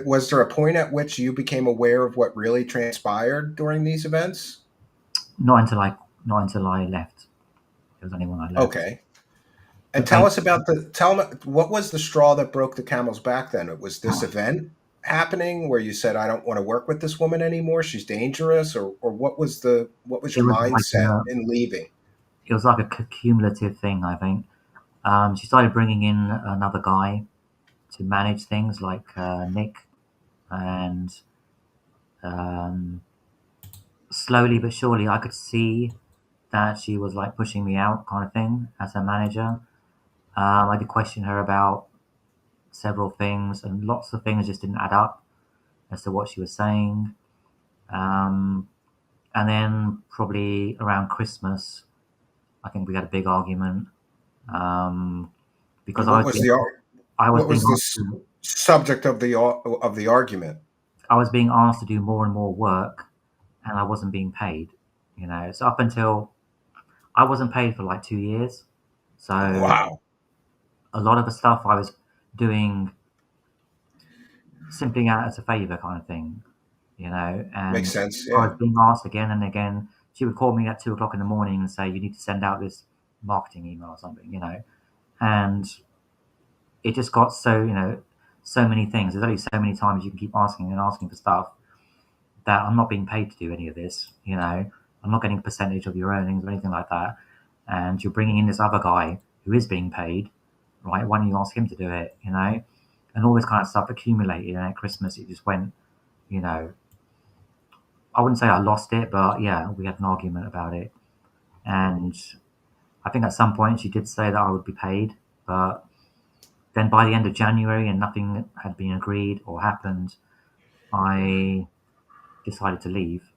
Was there a point at which you became aware of what really transpired during these events? Not until I not until I left. It was only when I left. Okay. And But tell us basically, about tell me what was the straw that broke the camel's back then? It was this oh, event happening where you said, I don't want to work with this woman anymore. She's dangerous, or what was it your was like mindset in leaving? it was like a cumulative thing. I think she started bringing in another guy to manage things like Nick, and um, slowly but surely, I could see that she was like pushing me out, kind of thing, as her manager. I did question her about several things, and lots of things just didn't add up as to what she was saying. Um, and then probably around Christmas, I think we had a big argument um, because And I was what being was the asked to subject of the argument? I was being asked to do more and more work, and I wasn't being paid. So up until I wasn't paid for like 2 years, so Wow, a lot of the stuff I was doing simply out as a favor, kind of thing. makes And sense. I Yeah. was being asked again and again. She would call me at 2 o'clock in the morning and say, "You need to send out this marketing email or something." And it just got so many things. There's only so many times you can keep asking and asking for stuff that I'm not being paid to do any of this. I'm not getting a percentage of your earnings or anything like that. And you're bringing in this other guy who is being paid, right? Why don't you ask him to do it? And all this kind of stuff accumulated. And at Christmas, it just went, you know, I wouldn't say I lost it, but yeah, we had an argument about it. And I think at some point she did say that I would be paid, but then by the end of January and nothing had been agreed or happened, I decided to leave.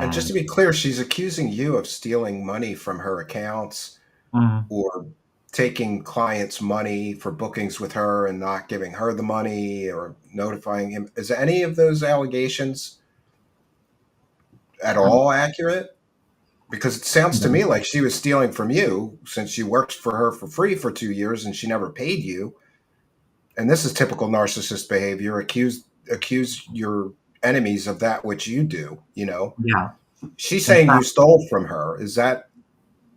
And just And to be clear, she's accusing you of stealing money from her accounts mm, or taking clients' money for bookings with her and not giving her the money or notifying him. Is any of those allegations at um, all accurate? Because it sounds to yeah, me like she was stealing from you since you worked for her for free for 2 years and she never paid you. And this is typical narcissist behavior. Accuse your enemies of that which you do. yeah. She's In saying you fact, stole from her. Is that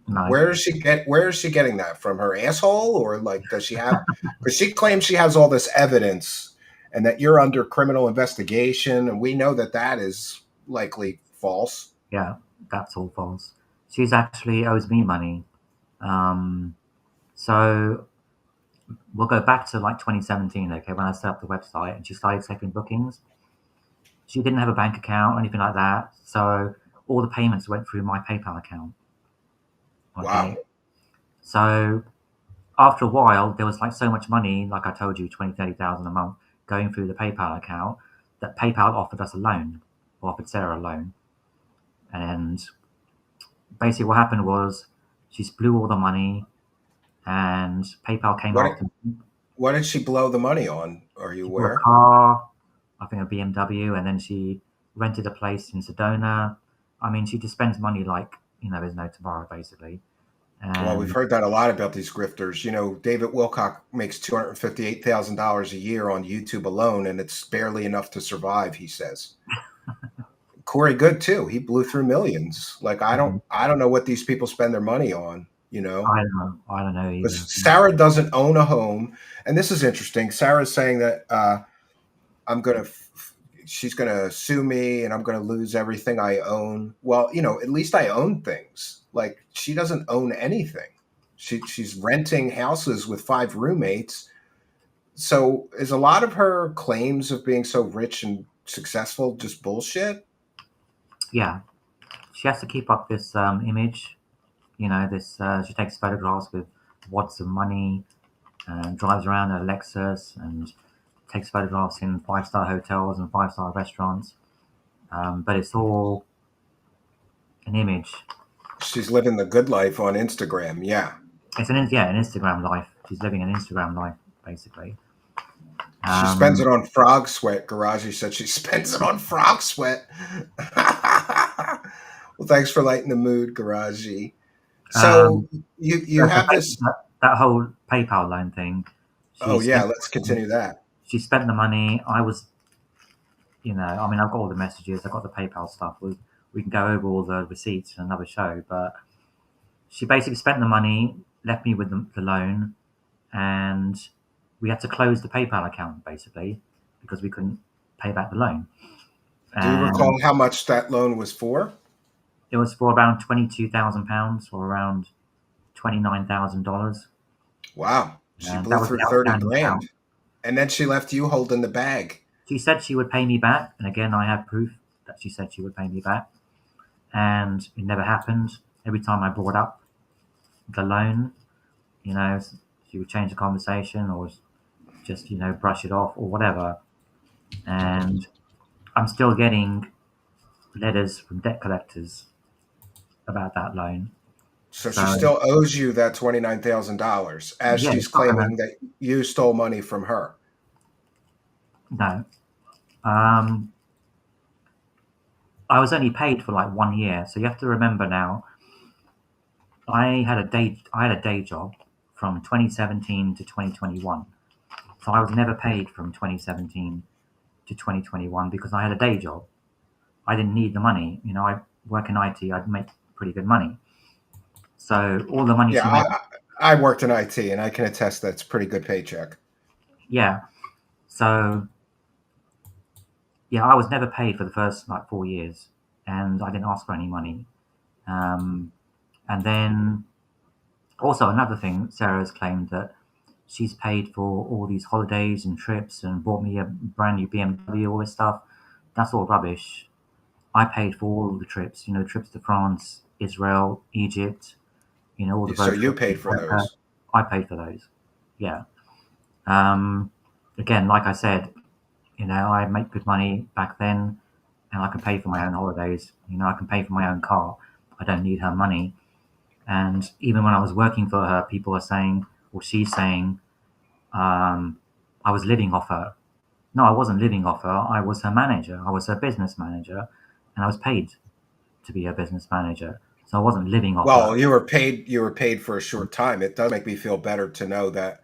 no, where is she getting that from? Her asshole, or like does she have? Because she claims she has all this evidence, and that you're under criminal investigation, and we know that that is likely false. yeah, that's all false. She's actually owes me money. Um, so we'll go back to like 2017, okay, when I set up the website and she started taking bookings. She didn't have a bank account or anything like that, so all the payments went through my PayPal account. Wow. Okay, so after a while, there was like so much money, like I told you, 20, 30,000 a month going through the PayPal account that PayPal offered us a loan, or offered Sarah a loan. And basically, what happened was she blew all the money, and PayPal came What after me. what did she blow the money on? Are you She bought a aware? car, I think a BMW, and then she rented a place in Sedona. I mean, she just spends money like there's no tomorrow, basically. Well, we've And heard that a lot about these grifters. David Wilcock makes $258,000 a year on YouTube alone, and it's barely enough to survive. He says. Corey Good too. He blew through millions. Like I don't know what these people spend their money on. I don't know Because either. Sarah doesn't own a home, and this is interesting. Sarah's saying that I'm gonna, she's gonna sue me, and I'm gonna lose everything I own. Well, at least I own things. Like she doesn't own anything. She's renting houses with five roommates. So is a lot of her claims of being so rich and successful just bullshit? Yeah, she has to keep up this image. This she takes photographs with wads of money and drives around a Lexus and takes photographs in five-star hotels and five-star restaurants. But it's all an image. She's living the good life on Instagram. Yeah. It's an Instagram life. She's living an Instagram life, basically. She spends Um, it on frog sweat. Garaji said she spends it on frog sweat. Well, thanks for lighting the mood, Garaji. So um, you so have this. that whole PayPal loan thing, she Oh yeah, spent let's continue that. she spent the money. I was, I mean, I've got all the messages, I've got the PayPal stuff. We can go over all the receipts in another show, but she basically spent the money, left me with the loan, and we had to close the PayPal account basically because we couldn't pay back the loan. Do you And recall how much that loan was for? it was for around £22,000 or around $29,000. Wow. She And blew that was the through 30 outstanding grand. amount. And then she left you holding the bag. She said she would pay me back, and again, I have proof that she said she would pay me back, and it never happened. Every time I brought up the loan, you know, she would change the conversation or just, brush it off or whatever. And I'm still getting letters from debt collectors about that loan. So she So still owes you that $29,000 as yeah, she's it's not gonna. claiming that you stole money from her. No. Um, I was only paid for like 1 year, so you have to remember now. I had a day job from 2017 to 2021. So I was never paid from 2017 to 2021 because I had a day job. I didn't need the money. I work in IT. I'd make pretty good money. So all the money Yeah, she made, I worked in IT and I can attest that's a pretty good paycheck. yeah. So yeah, I was never paid for the first like 4 years, and I didn't ask for any money. Um, and then also another thing, Sarah has claimed that she's paid for all these holidays and trips and bought me a brand new BMW, all this stuff. That's all rubbish. I paid for all of the trips, trips to France, Israel, Egypt, all the So road you trips. paid for those. I paid for those. Yeah. Um, Again, like I said, I make good money back then and I can pay for my own holidays. I can pay for my own car. I don't need her money. And even when I was working for her, people are saying, or she's saying, I was living off her. No, I wasn't living off her. I was her manager. I was her business manager, and I was paid to be her business manager. So I wasn't living off her. Well, you were paid for a short time. It does make me feel better to know that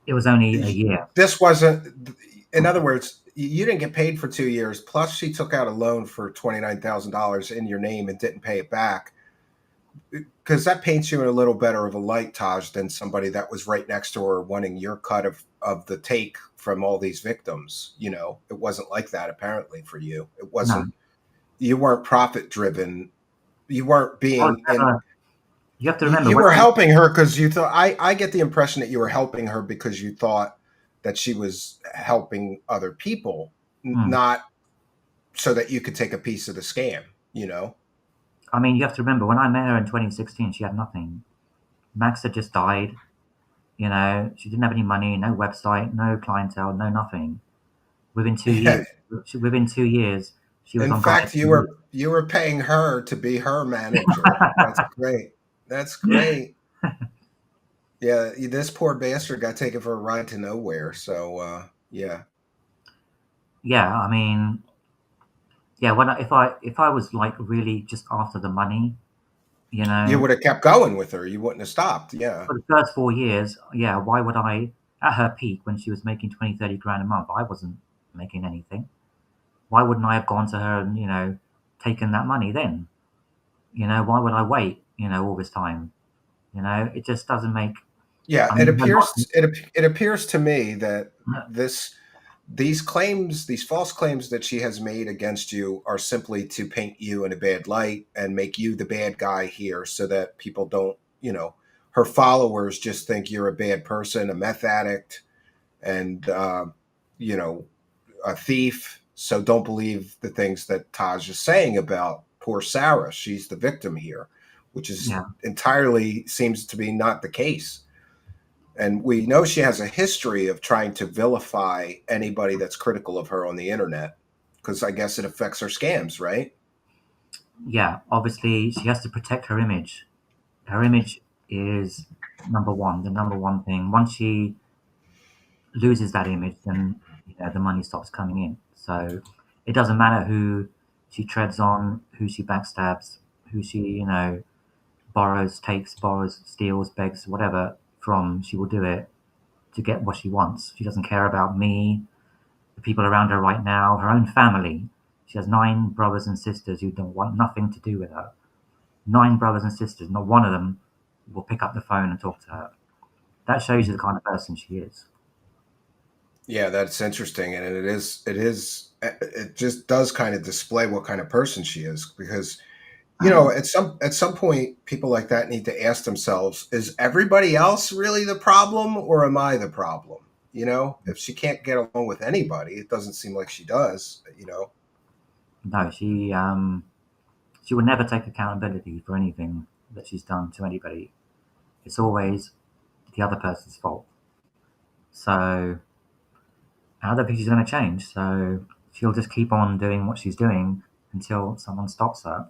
It was only a year. this wasn't, in other words, you didn't get paid for 2 years. Plus, she took out a loan for $29,000 in your name and didn't pay it back. Because that paints you in a little better of a light, Taj, than somebody that was right next to her wanting your cut of the take from all these victims. It wasn't like that apparently for you. It No, wasn't. You weren't profit driven. You weren't I was being in. never. You have to remember You when were I. helping her because you thought. I get the impression that you were helping her because you thought that she was helping other people, Hmm. not so that you could take a piece of the scam. You know. I mean, you have to remember when I met her in 2016, she had nothing. Max had just died. She didn't have any money, no website, no clientele, no nothing. Within 2 years, within 2 years, she was In on fact, you guide. were you were paying her to be her manager. That's great. That's great. Yeah, this poor bastard got taken for a ride to nowhere. So yeah, Yeah, I mean, yeah. If I was like really just after the money, you you know, would have kept going with her. You wouldn't have stopped. Yeah, for the first 4 years, yeah. Why would I? At her peak, when she was making 20, 30 grand a month, I wasn't making anything. Why wouldn't I have gone to her and taken that money then? Why would I wait? All this time. It just doesn't make. yeah. I It mean, her appears it appears to me that this these claims, these false claims that she has made against you, are simply to paint you in a bad light and make you the bad guy here, so that people don't. Her followers just think you're a bad person, a meth addict, and you know a thief. So don't believe the things that Taj is saying about poor Sarah. She's the victim here, which is yeah, entirely seems to be not the case. And we know she has a history of trying to vilify anybody that's critical of her on the internet, because I guess it affects her scams, right? yeah. Obviously, she has to protect her image. Her image is number one. The number one thing. Once she loses that image, then the money stops coming in. So it doesn't matter who she treads on, who she backstabs, who she borrows, takes, borrows, steals, begs, whatever from. She will do it to get what she wants. She doesn't care about me. people around her right now, her own family. She has 9 brothers and sisters who don't want nothing to do with her. 9 brothers and sisters, not one of them will pick up the phone and talk to her. That shows you the kind of person she is. Yeah, that's interesting, and it just does kind of display what kind of person she is, because at some point people like that need to ask themselves, is everybody else really the problem, or am I the problem? If she can't get along with anybody, it doesn't seem like she does. No, she would never take accountability for anything that she's done to anybody. It's always the other person's fault. So I don't think she's going to change. So she'll just keep on doing what she's doing until someone stops her.